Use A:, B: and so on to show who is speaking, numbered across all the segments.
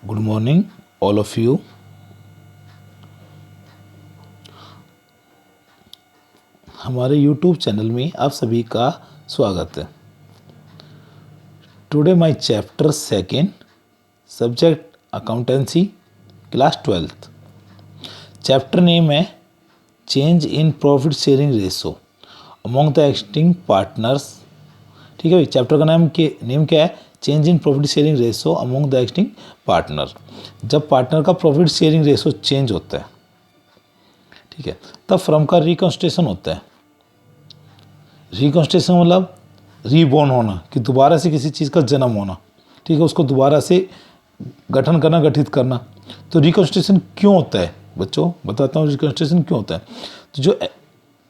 A: Good morning all of you. हमारे YouTube channel में आप सभी का स्वागत है। Today my chapter second, subject accountancy, class 12th। Chapter name है change in profit sharing ratio among the acting partners. ठीक है भाई, चैप्टर का नेम क्या है? Change in profit sharing ratio among the acting partner. जब पार्टनर का profit sharing ratio change होता है, ठीक है, तब फर्म का रिकंस्ट्रक्शन होता है। रिकंस्ट्रक्शन मतलब रीबॉर्न होना, कि दोबारा से किसी चीज़ का जन्म होना, ठीक है, उसको दोबारा से गठन करना, गठित करना। तो रिकंस्ट्रक्शन क्यों होता है बच्चों? बताता हूँ रिकंस्ट्रक्शन क्यों होता है। तो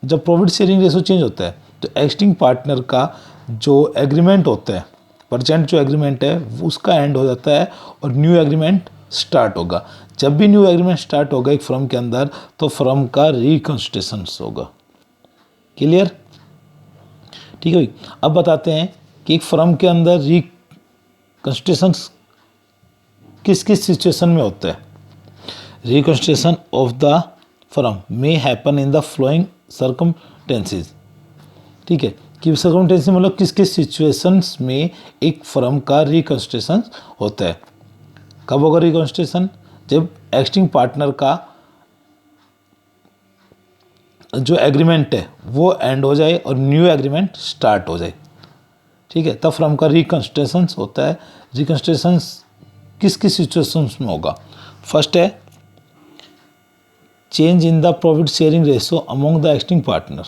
A: जब प्रॉफिट शेयरिंग रेशो चेंज होता है तो एक्टिंग पार्टनर का जो एग्रीमेंट होता है, परसेंट जो एग्रीमेंट है उसका एंड हो जाता है और न्यू एग्रीमेंट स्टार्ट होगा। जब भी न्यू एग्रीमेंट स्टार्ट होगा एक फर्म के अंदर, तो फर्म का रिकंस्ट्रक्शन होगा। क्लियर? ठीक है भाई। अब बताते हैं कि एक फर्म के अंदर रिकंस्ट्रक्शन किस किस सिचुएशन में होता है। Reconstruction of the firm may happen in the flowing circumstances. ठीक है, कि सर्कमटेंसेस मतलब किस किस सिचुएशंस में एक फर्म का रिकंस्ट्रक्शन होता है। कब होगा रिकंस्ट्रक्शन? जब एक्टिंग पार्टनर का जो एग्रीमेंट है वो एंड हो जाए और न्यू एग्रीमेंट स्टार्ट हो जाए। ठीक है, तब फर्म का रिकंस्ट्रक्शन होता है। रिकंस्ट्रक्शन किस किस सिचुएशंस में होगा? फर्स्ट है change in the profit sharing ratio among the acting partner.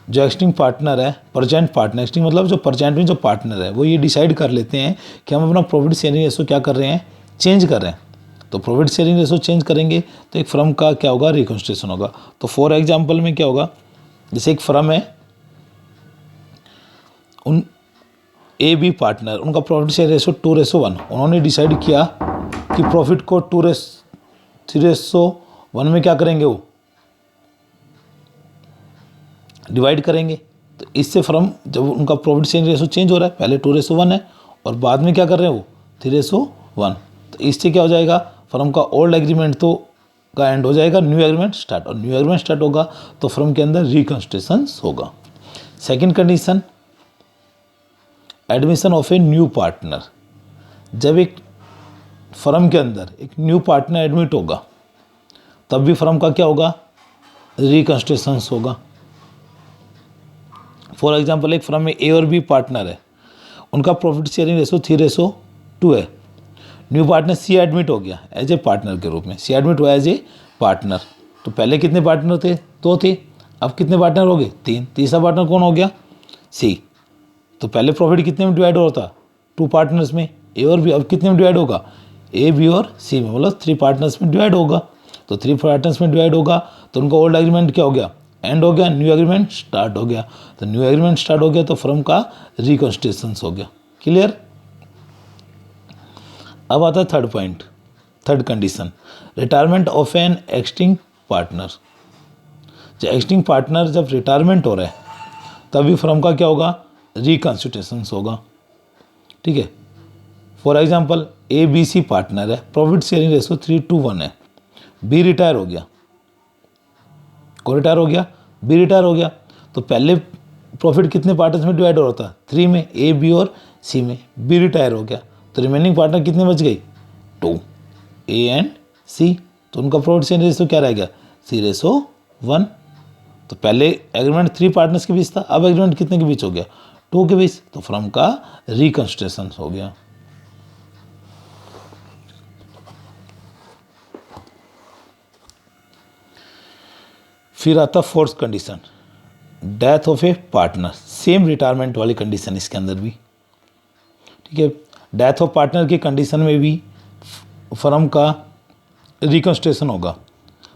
A: जो एक्टिंग पार्टनर है, प्रेजेंट पार्टनर, एक्टिंग मतलब जो प्रेजेंट में जो पार्टनर है वो ये डिसाइड कर लेते हैं कि हम अपना प्रॉफिट शेयरिंग रेशो क्या कर रहे हैं, चेंज कर रहे हैं। तो प्रॉफिट शेयरिंग रेशो चेंज करेंगे तो एक फर्म का क्या होगा? रिकंस्ट्रक्शन होगा। तो फॉर एग्जांपल में क्या होगा, जैसे एक फर्म है, उन ए बी पार्टनर, उनका प्रॉफिट शेयर रेशो 2:1। उन्होंने डिसाइड किया कि प्रॉफिट को 3:1 में क्या करेंगे, वो डिवाइड करेंगे। तो इससे फर्म, जब उनका प्रॉफिट शेयरिंग रेशो चेंज हो रहा है, पहले 2:1 है और बाद में क्या कर रहे हैं वो 3:1, तो इससे क्या हो जाएगा, फर्म का ओल्ड एग्रीमेंट तो का एंड हो जाएगा, न्यू एग्रीमेंट स्टार्ट, और न्यू एग्रीमेंट स्टार्ट होगा तो फर्म के अंदर रिकंस्ट्रक्शन होगा। Second condition, admission of a new partner. जब एक फर्म के अंदर एक न्यू पार्टनर एडमिट होगा तब भी फर्म का क्या होगा? रिकंस्ट्रक्शन होगा। फॉर एग्जांपल एक फर्म में ए और बी पार्टनर है, उनका प्रॉफिट शेयरिंग रेशो 3:2 है। न्यू पार्टनर सी एडमिट हो गया एज ए पार्टनर के रूप में, सी एडमिट हुआ एज ए पार्टनर। तो पहले कितने पार्टनर थे? 2 थे। अब कितने पार्टनर हो गए? 3। तीसरा पार्टनर कौन हो गया? सी। तो पहले प्रॉफिट कितने में डिवाइड हो रहा था? 2 पार्टनर्स में, ए और बी। अब कितने में डिवाइड होगा? ए बी और सी में, मतलब 3 पार्टनर्स में डिवाइड होगा। तो 3 पार्टनर्स में डिवाइड होगा तो उनका ओल्ड एग्रीमेंट क्या हो गया? एंड हो गया, न्यू एग्रीमेंट स्टार्ट हो गया। तो न्यू एग्रीमेंट स्टार्ट हो गया तो फर्म का रिकंस्ट्रक्शन हो गया। क्लियर? अब आता है third point, third condition, retirement of an acting partner. जब एक्टिंग पार्टनर जब रिटायरमेंट हो रहा है तभी फर्म का क्या होगा? रिकंस्ट्रक्शन होगा। ठीक है, for example A B C partner है, प्रॉफिट शेयरिंग रेशो 3:1 है। बी रिटायर हो गया, को रिटायर हो गया, बी रिटायर हो गया। तो पहले प्रॉफिट कितने पार्टनर्स में डिवाइड हो रहा था? 3 में, ए बी और सी में। बी रिटायर हो गया तो रिमेनिंग पार्टनर कितने बच गई? 2, ए एंड सी। तो उनका प्रॉफिट शेयरिंग रेशो क्या रह गया? 3:1। तो पहले एग्रीमेंट 3 पार्टनर्स के बीच था, अब एग्रीमेंट कितने के बीच हो गया? 2 के बीच। तो फर्म का रिकंस्ट्रक्शन हो गया। फिर आता fourth condition, death of a partner. Same retirement वाली कंडीशन इसके अंदर भी। ठीक है, डेथ ऑफ पार्टनर की कंडीशन में भी फर्म का रिकंस्ट्रक्शन होगा।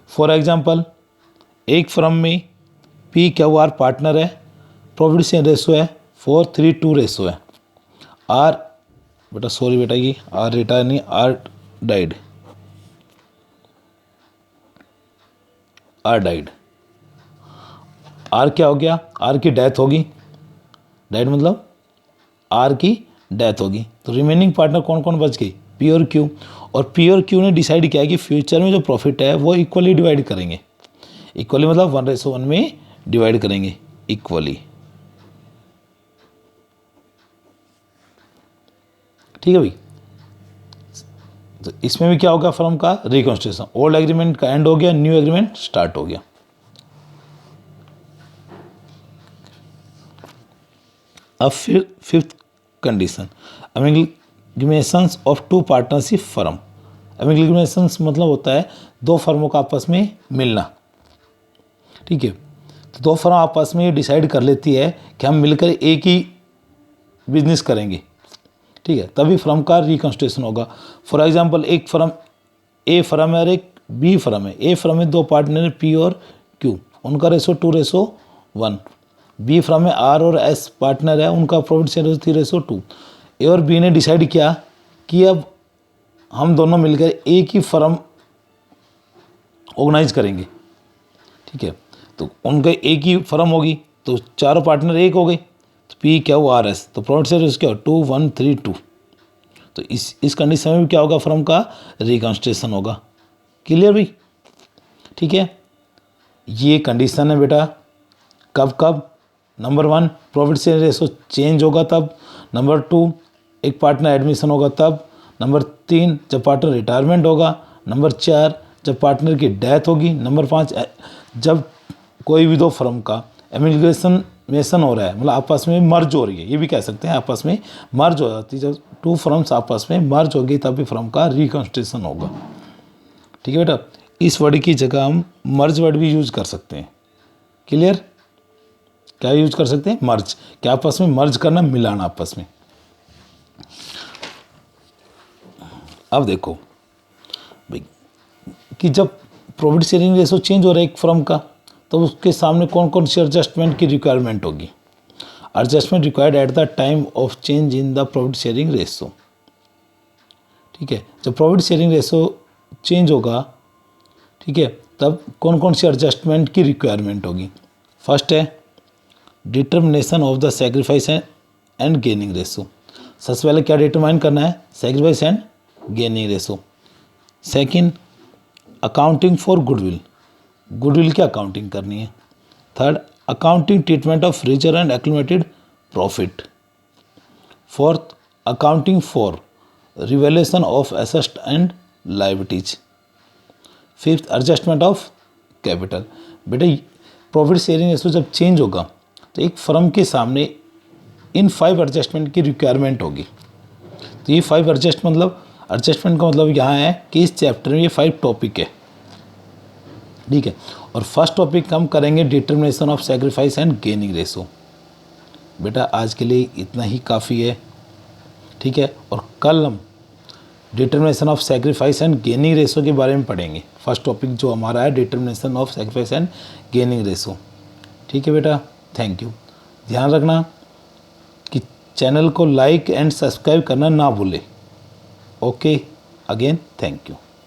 A: फॉर एग्जांपल एक फर्म में पी क्यू आर पार्टनर है, प्रॉफिट शेयरिंग रेशो है 4:3 रेशो है। आर, बेटा सॉरी बेटा, ये आर रिटायर नहीं, R died, R died. R क्या हो गया? आर की डेथ होगी, डाइड मतलब आर की डेथ होगी। तो रिमेनिंग पार्टनर कौन कौन बच गई? पी और क्यू, और पी और क्यू ने डिसाइड किया कि फ्यूचर में जो प्रॉफिट है वो इक्वली डिवाइड करेंगे। इक्वली मतलब 1:1 में डिवाइड करेंगे इक्वली। ठीक है भाई, तो इसमें भी क्या होगा फर्म का रिकॉन्स्टिट्यूशन, ओल्ड एग्रीमेंट का एंड हो गया, न्यू एग्रीमेंट स्टार्ट हो गया। अब फिर fifth condition, amalgamations of two partnership firm. Amalgamations मतलब होता है दो फर्मों का आपस में मिलना। ठीक है, तो दो फर्म आपस में डिसाइड कर लेती है कि हम मिलकर एक ही बिजनेस करेंगे। ठीक है, तभी फर्म का रिकॉन्स्टिट्यूशन होगा। फॉर एग्जांपल एक फर्म ए फर्म है और एक बी फर्म है। ए फर्म में दो पार्टनर है पी और क्यू, उनका रेशो 2:1। बी फर्म में आर और एस पार्टनर है, उनका प्रॉफिट शेयर 3:2। ए और बी ने डिसाइड किया कि अब हम दोनों मिलकर एक ही फर्म ऑर्गेनाइज करेंगे। ठीक है, तो उनका एक ही फर्म होगी तो चारों पार्टनर एक हो गए, तो पी क्या हुआ आर एस, तो प्रॉफिट शेयर क्या 2:1:3:2। तो इस कंडीशन में भी क्या होगा फर्म का रिकॉन्स्टिट्यूशन होगा। क्लियर भाई? ठीक है, ये कंडीशन है बेटा। कब कब? Number 1 profit share ratio change होगा तब। नंबर 2 एक पार्टनर एडमिशन होगा तब। नंबर 3 जब पार्टनर रिटायरमेंट होगा। नंबर 4 जब पार्टनर की डेथ होगी। नंबर 5 जब कोई भी दो फर्म का एमलगमेशन हो रहा है, मतलब आपस में मर्ज हो रही है, ये भी कह सकते हैं आपस में मर्ज हो जाती है। जब टू फर्म्स आपस में मर्ज होगी तभी फर्म का रिकॉन्स्टिट्यूशन होगा। ठीक है बेटा, इस वर्ड की जगह हम मर्ज वर्ड भी यूज कर सकते हैं। क्लियर? क्या यूज कर सकते हैं? मर्ज, क्या आपस में मर्ज करना, मिलाना आपस में। अब देखो भाई कि जब प्रॉफिट शेयरिंग रेशो चेंज हो रहा है एक फर्म का, तो उसके सामने कौन कौन सी एडजस्टमेंट की रिक्वायरमेंट होगी। Adjustment required at the time of change in the profit sharing ratio. ठीक है, जब प्रॉफिट शेयरिंग रेशो चेंज होगा, ठीक है, तब कौन कौन सी एडजस्टमेंट की रिक्वायरमेंट होगी। फर्स्ट है determination of the sacrifice and gaining ratio. सबसे पहले क्या डिटरमाइन करना है? Sacrifice and gaining ratio. Second accounting for goodwill, goodwill की अकाउंटिंग करनी है। Third accounting treatment of reserve and accumulated profit. Fourth accounting for revaluation of assets and liabilities. Fifth adjustment of capital. बेटा profit sharing ratio जब change होगा तो एक firm के सामने इन 5 एडजस्टमेंट की रिक्वायरमेंट होगी। तो ये 5 एडजस्टमेंट का मतलब यहाँ है कि इस चैप्टर में ये 5 टॉपिक है। ठीक है, और फर्स्ट टॉपिक हम करेंगे determination of sacrifice and gaining ratio. बेटा आज के लिए इतना ही काफ़ी है। ठीक है, और कल हम determination of sacrifice and gaining ratio के बारे में पढ़ेंगे। फर्स्ट टॉपिक जो हमारा है determination of sacrifice and gaining ratio. ठीक है बेटा, थैंक यू। ध्यान रखना कि चैनल को लाइक एंड सब्सक्राइब करना ना भूले। Okay, again thank you.